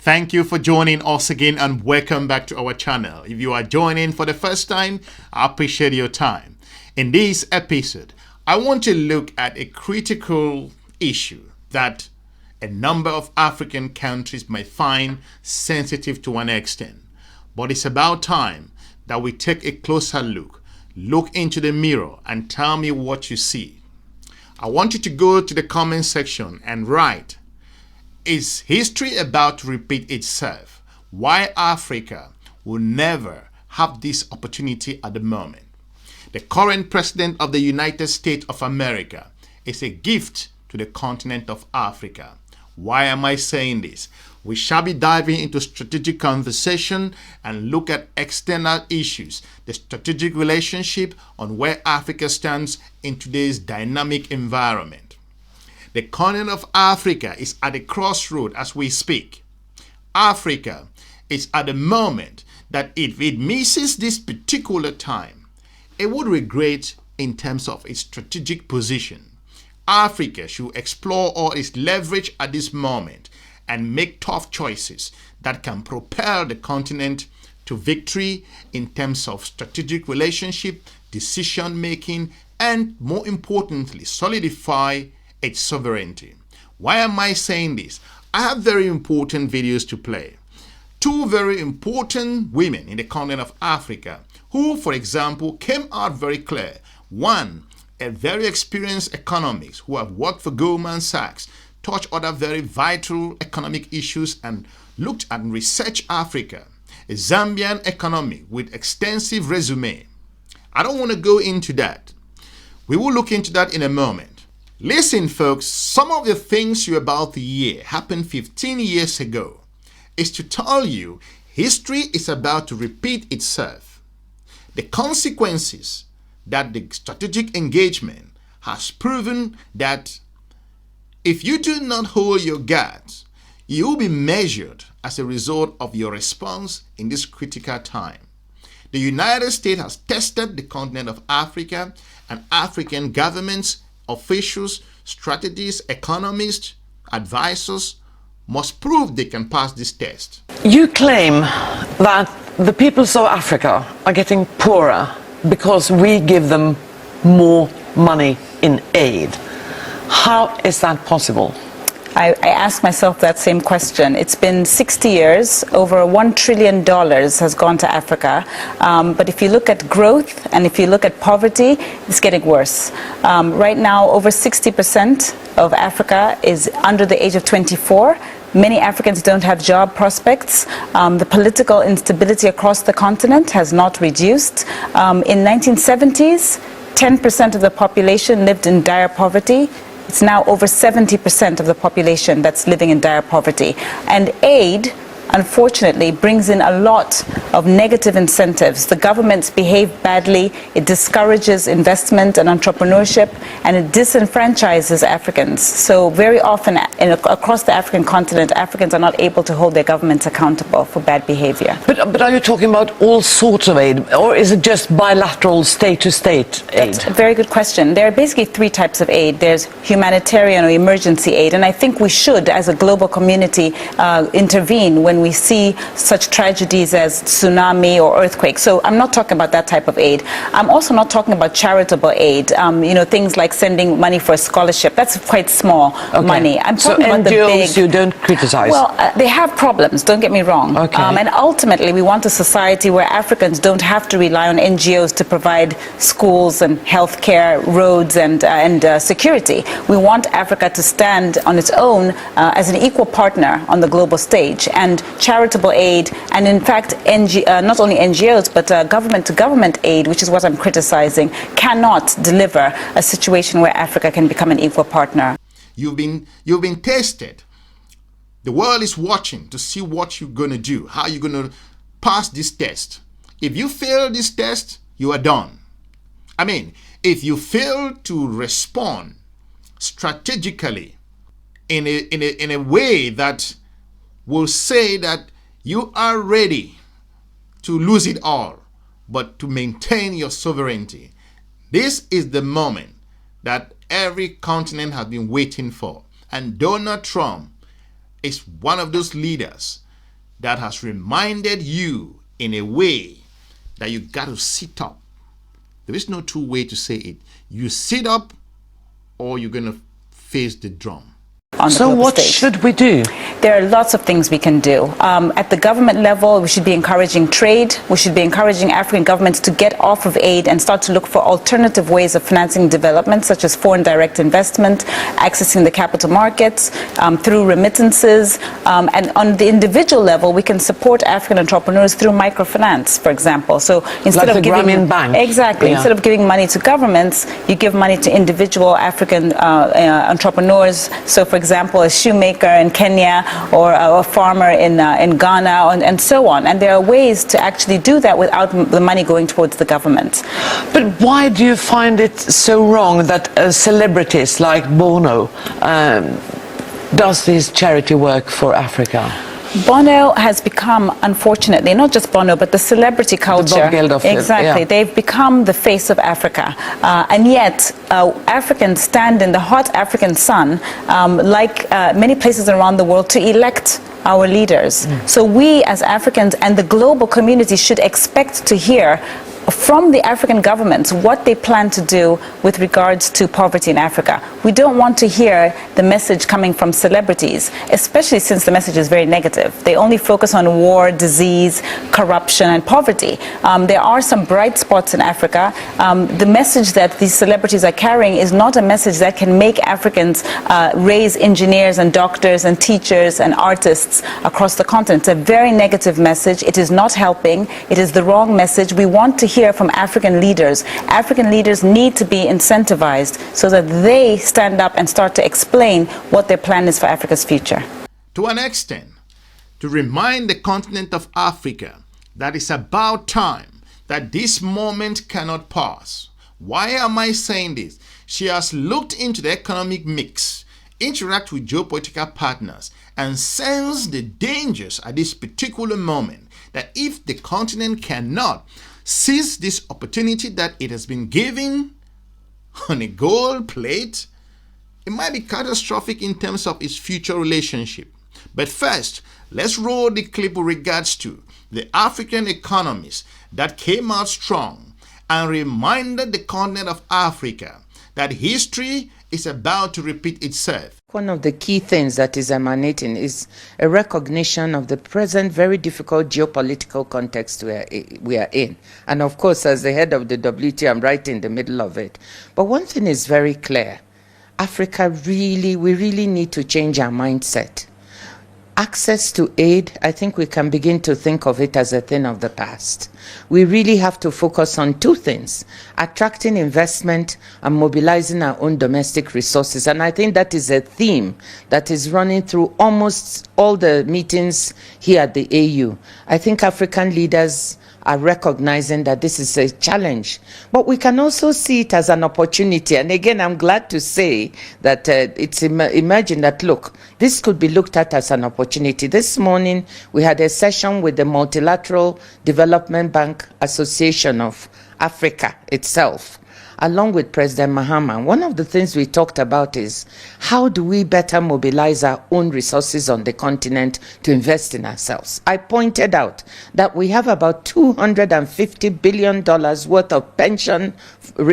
Thank you for joining us again and welcome back to our channel. If you are joining for the first time, I appreciate your time. In this episode, I want to look at a critical issue that a number of African countries may find sensitive to an extent. But it's about time that we take a closer look into the mirror and tell me what you see. I want you to go to the comment section and write, is history about to repeat itself? Why Africa will never have this opportunity at the moment? The current president of the United States of America is a gift to the continent of Africa. Why am I saying this? We shall be diving into strategic conversation and look at external issues, the strategic relationship on where Africa stands in today's dynamic environment. The continent of Africa is at a crossroad as we speak. Africa is at the moment that if it misses this particular time, it would regret in terms of its strategic position. Africa should explore all its leverage at this moment and make tough choices that can propel the continent to victory in terms of strategic relationship, decision making, and more importantly, solidify its sovereignty. Why am I saying this? I have very important videos to play. Two very important women in the continent of Africa who, for example, came out very clear. One, a very experienced economist who have worked for Goldman Sachs, touched other very vital economic issues and looked and researched Africa. A Zambian economist with extensive resume. I don't want to go into that. We will look into that in a moment. Listen, folks, some of the things you're about to hear happened 15 years ago. Is to tell you history is about to repeat itself. The consequences that the strategic engagement has proven that if you do not hold your guards, you will be measured as a result of your response in this critical time. The United States has tested the continent of Africa, and African governments, officials, strategists, economists, advisors must prove they can pass this test. You claim that the peoples of Africa are getting poorer because we give them more money in aid. How is that possible? I ask myself that same question. It's been 60 years, over $1 trillion has gone to Africa. But if you look at growth and if you look at poverty, it's getting worse. Right now, over 60% of Africa is under the age of 24. Many Africans don't have job prospects. The political instability across the continent has not reduced. In 1970s, 10% of the population lived in dire poverty. It's now over 70% of the population that's living in dire poverty. And aid, unfortunately, brings in a lot of negative incentives. The governments behave badly, it discourages investment and entrepreneurship, and it disenfranchises Africans. So very often across the African continent, Africans are not able to hold their governments accountable for bad behavior. But are you talking about all sorts of aid, or is it just bilateral state-to-state aid? That's a very good question. There are basically three types of aid. There's humanitarian or emergency aid, and I think we should, as a global community, intervene when we see such tragedies as tsunami or earthquake. So I'm not talking about that type of aid. I'm also not talking about charitable aid, things like sending money for a scholarship. That's quite small money. I'm talking about the big... So NGOs you don't criticize? Well, they have problems, don't get me wrong. Okay. And ultimately, we want a society where Africans don't have to rely on NGOs to provide schools and healthcare, roads and security. We want Africa to stand on its own as an equal partner on the global stage. And charitable aid, and in fact, not only NGOs, but government-to-government aid, which is what I'm criticizing, cannot deliver a situation where Africa can become an equal partner. You've been tested. The world is watching to see what you're going to do, how you're going to pass this test. If you fail this test, you are done. I mean, if you fail to respond strategically in a way that will say that you are ready to lose it all, but to maintain your sovereignty. This is the moment that every continent has been waiting for. And Donald Trump is one of those leaders that has reminded you in a way that you got to sit up? There is no two way to say it. You sit up or you're going to face the drum. So what should we do? There are lots of things we can do. At the government level, we should be encouraging trade. We should be encouraging African governments to get off of aid and start to look for alternative ways of financing development, such as foreign direct investment, accessing the capital markets, through remittances. And on the individual level, we can support African entrepreneurs through microfinance, for example. So instead like of the giving Bank. Exactly. Yeah. Instead of giving money to governments, you give money to individual African entrepreneurs. So, for example, a shoemaker in Kenya or a farmer in Ghana and so on. And there are ways to actually do that without the money going towards the government. But why do you find it so wrong that celebrities like Bono does this charity work for Africa? Bono has become, unfortunately, not just Bono, but the celebrity culture. Exactly. Yeah. They've become the face of Africa. And yet, Africans stand in the hot African sun, like many places around the world, to elect our leaders. So we as Africans and the global community should expect to hear from the African governments what they plan to do with regards to poverty in Africa. We don't want to hear the message coming from celebrities, especially since the message is very negative. They only focus on war, disease, corruption, and poverty. There are some bright spots in Africa. The message that these celebrities are carrying is not a message that can make Africans raise engineers and doctors and teachers and artists across the continent. It's a very negative message. It is not helping. It is the wrong message. We want to hear from African leaders. African leaders need to be incentivized so that they stand up and start to explain what their plan is for Africa's future. To an extent, to remind the continent of Africa that it's about time, that this moment cannot pass. Why am I saying this? She has looked into the economic mix, interact with geopolitical partners, and sense the dangers at this particular moment, that if the continent cannot seize this opportunity that it has been given on a gold plate, it might be catastrophic in terms of its future relationship. But first, let's roll the clip with regards to the African economist that came out strong and reminded the continent of Africa that history is about to repeat itself. One of the key things that is emanating is a recognition of the present very difficult geopolitical context we are in. And of course, as the head of the WTO, I'm right in the middle of it. But one thing is very clear. Africa we really need to change our mindset. Access to aid, I think we can begin to think of it as a thing of the past. We really have to focus on two things: attracting investment and mobilizing our own domestic resources. And I think that is a theme that is running through almost all the meetings here at the AU. I think African leaders are recognizing that this is a challenge, but we can also see it as an opportunity. And again, I'm glad to say that it's emerging that, look, this could be looked at as an opportunity. This morning, we had a session with the Multilateral Development Bank Association of Africa itself, along with President Mahama. One of the things we talked about is how do we better mobilize our own resources on the continent to invest in ourselves. I pointed out that we have about $250 billion worth of pension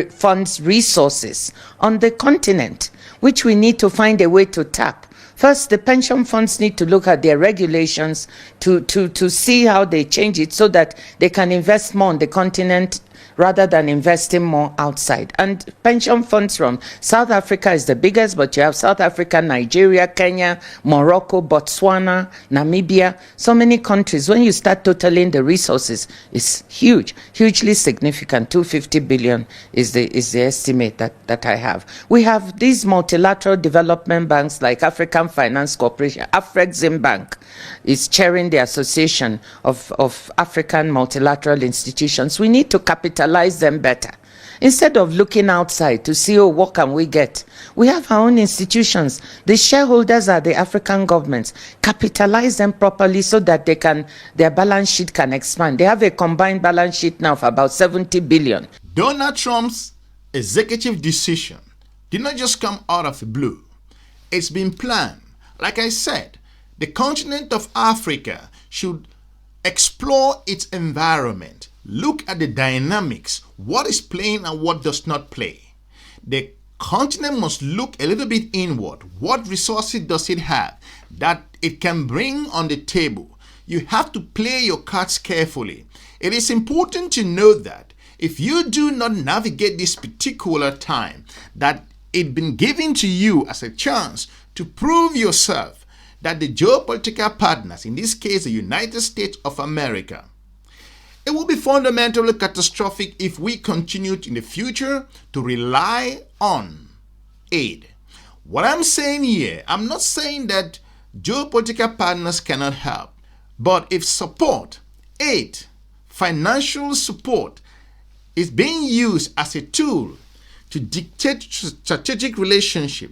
funds resources on the continent, which we need to find a way to tap. First, the pension funds need to look at their regulations to see how they change it so that they can invest more on the continent rather than investing more outside. And pension funds from South Africa is the biggest, but you have South Africa, Nigeria, Kenya, Morocco, Botswana, Namibia, so many countries. When you start totaling the resources, it's huge, hugely significant. 250 billion is the estimate that I have. We have these multilateral development banks like African Finance Corporation. Africa EXIM Bank is chairing the Association of African Multilateral Institutions. We need to capitalize them better. Instead of looking outside to see, oh, what can we get? We have our own institutions. The shareholders are the African governments. Capitalize them properly so that their balance sheet can expand. They have a combined balance sheet now of about 70 billion. Donald Trump's executive decision did not just come out of the blue. It's been planned. Like I said, the continent of Africa should explore its environment, look at the dynamics, what is playing and what does not play. The continent must look a little bit inward. What resources does it have that it can bring on the table? You have to play your cards carefully. It is important to note that if you do not navigate this particular time, that it's been given to you as a chance to prove yourself, that the geopolitical partners, in this case the United States of America, it will be fundamentally catastrophic if we continue in the future to rely on aid. What I'm saying here, I'm not saying that geopolitical partners cannot help, but if support, aid, financial support is being used as a tool to dictate strategic relationship,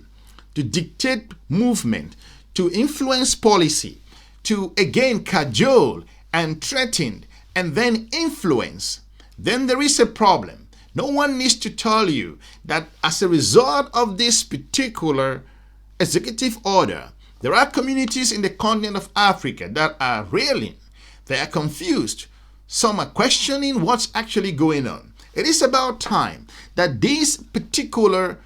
to dictate movement, to influence policy, to again cajole and threaten and then influence, then there is a problem. No one needs to tell you that as a result of this particular executive order, there are communities in the continent of Africa that are reeling. They are confused. Some are questioning what's actually going on. It is about time that this particular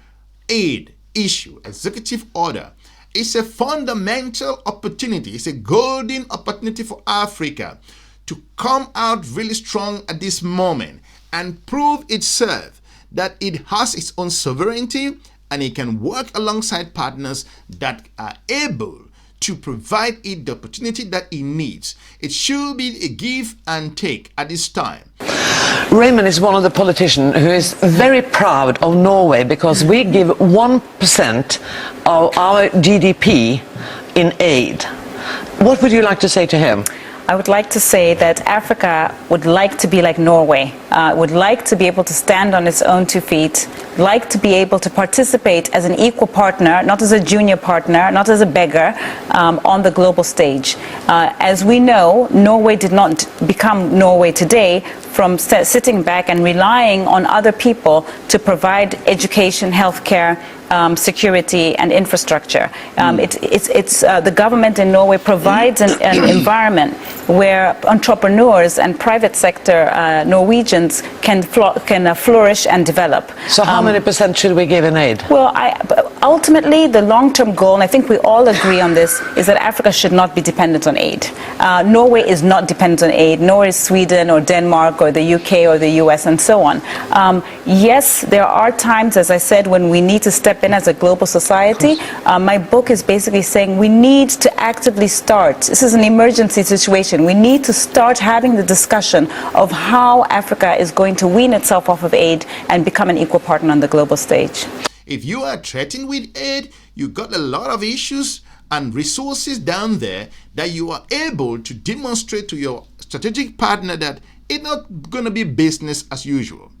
aid issue, executive order, is a fundamental opportunity. It's a golden opportunity for Africa to come out really strong at this moment and prove itself that it has its own sovereignty and it can work alongside partners that are able to provide it the opportunity that it needs. It should be a give and take at this time. Raymond is one of the politicians who is very proud of Norway because we give 1% of our GDP in aid. What would you like to say to him? I would like to say that Africa would like to be like Norway, would like to be able to stand on its own 2 feet, like to be able to participate as an equal partner, not as a junior partner, not as a beggar, on the global stage. As we know, Norway did not become Norway today from sitting back and relying on other people to provide education, healthcare, security and infrastructure. It's the government in Norway provides an environment where entrepreneurs and private sector Norwegians can flourish and develop. So how many percent should we give in aid? Well, ultimately the long-term goal, and I think we all agree on this, is that Africa should not be dependent on aid. Norway is not dependent on aid, nor is Sweden or Denmark or the UK or the US and so on. Yes, there are times, as I said, when we need to step in as a global society. My book is basically saying we need to actively start. This is an emergency situation. We need to start having the discussion of how Africa is going to wean itself off of aid and become an equal partner on the global stage. If you are threatened with aid, you got a lot of issues and resources down there that you are able to demonstrate to your strategic partner that it's not going to be business as usual.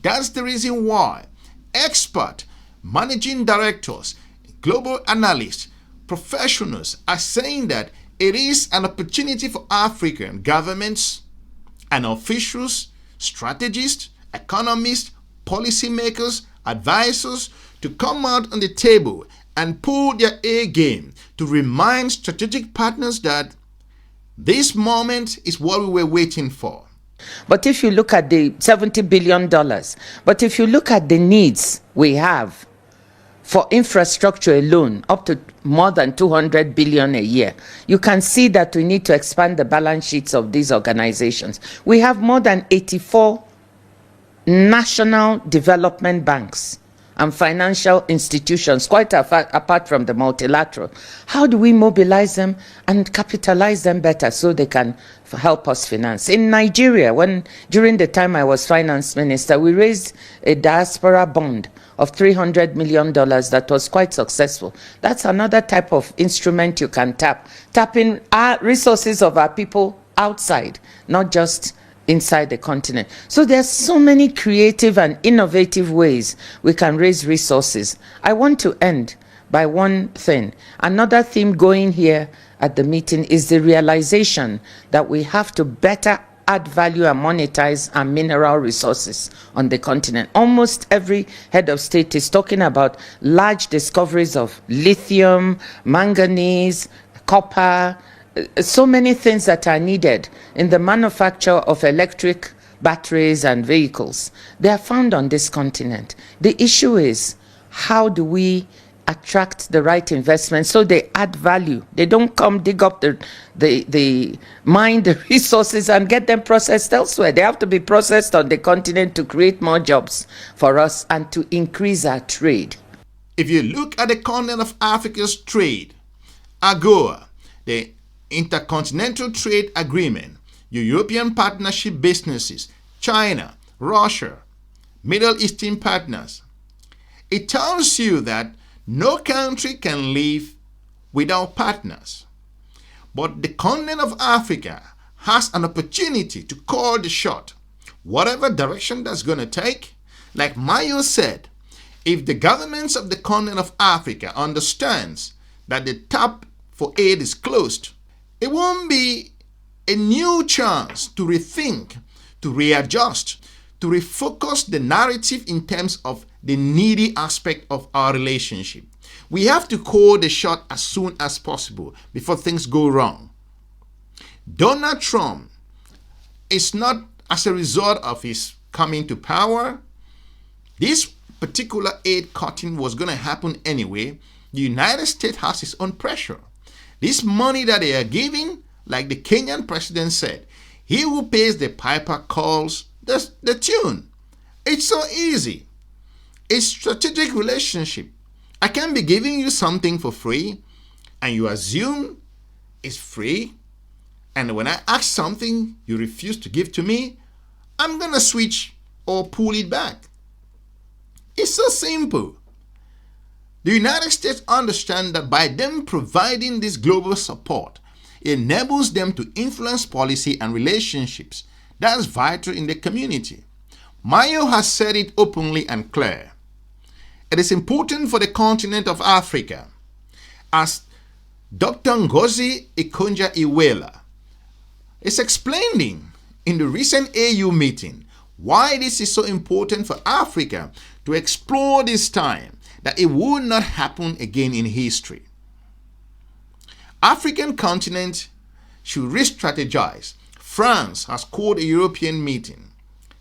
That's the reason why expert managing directors, global analysts, professionals are saying that it is an opportunity for African governments and officials, strategists, economists, policymakers, advisors to come out on the table and pull their A game to remind strategic partners that this moment is what we were waiting for. But if you look at the $70 billion, but if you look at the needs we have for infrastructure alone, up to more than 200 billion a year, you can see that we need to expand the balance sheets of these organizations. We have more than 84 national development banks and financial institutions, quite apart from the multilateral. How do we mobilize them and capitalize them better so they can help us finance? In Nigeria, during the time I was finance minister, we raised a diaspora bond of $300 million that was quite successful. That's another type of instrument you can tap in our resources of our people outside, not just inside the continent. So there's so many creative and innovative ways we can raise resources. I want to end by one thing. Another theme going here at the meeting is the realization that we have to better add value and monetize our mineral resources on the continent. Almost every head of state is talking about large discoveries of lithium, manganese, copper, so many things that are needed in the manufacture of electric batteries and vehicles. They are found on this continent. The issue is, how do we attract the right investment so they add value? They don't come dig up the mine the resources and get them processed elsewhere. They have to be processed on the continent to create more jobs for us and to increase our trade. If you look at the continent of Africa's trade, AGOA, the Intercontinental Trade Agreement, European Partnership Businesses, China, Russia, Middle Eastern partners, it tells you that no country can live without partners. But the continent of Africa has an opportunity to call the shot. Whatever direction that's going to take, like Mayo said, if the governments of the continent of Africa understands that the tap for aid is closed, it won't be a new chance to rethink, to readjust, to refocus the narrative in terms of the needy aspect of our relationship. We have to call the shot as soon as possible before things go wrong. Donald Trump is not as a result of his coming to power. This particular aid cutting was going to happen anyway. The United States has its own pressure. This money that they are giving, like the Kenyan president said, he who pays the piper calls the tune. It's so easy. It's strategic relationship. I can be giving you something for free and you assume it's free, and when I ask something you refuse to give to me, I'm gonna switch or pull it back. It's so simple. The United States understand that by them providing this global support, it enables them to influence policy and relationships. That's vital in the community. Mayo has said it openly and clear. It is important for the continent of Africa, as Dr. Ngozi Ikonja Ewele is explaining in the recent AU meeting why this is so important for Africa to explore this time, that it will not happen again in history. African continent should re-strategize. France has called a European meeting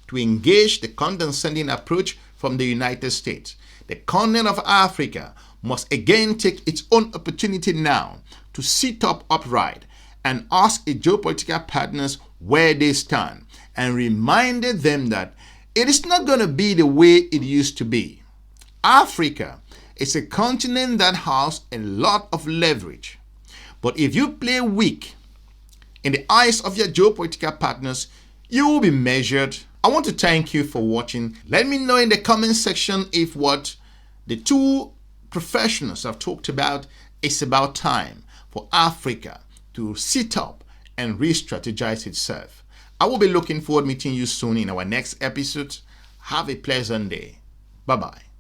to engage the condescending approach from the United States. The continent of Africa must again take its own opportunity now to sit up upright and ask its geopolitical partners where they stand, and reminded them that it is not going to be the way it used to be. Africa is a continent that has a lot of leverage. But if you play weak in the eyes of your geopolitical partners, you will be measured. I want to thank you for watching. Let me know in the comment section if what the two professionals have talked about is about time for Africa to sit up and re-strategize itself. I will be looking forward to meeting you soon in our next episode. Have a pleasant day. Bye-bye.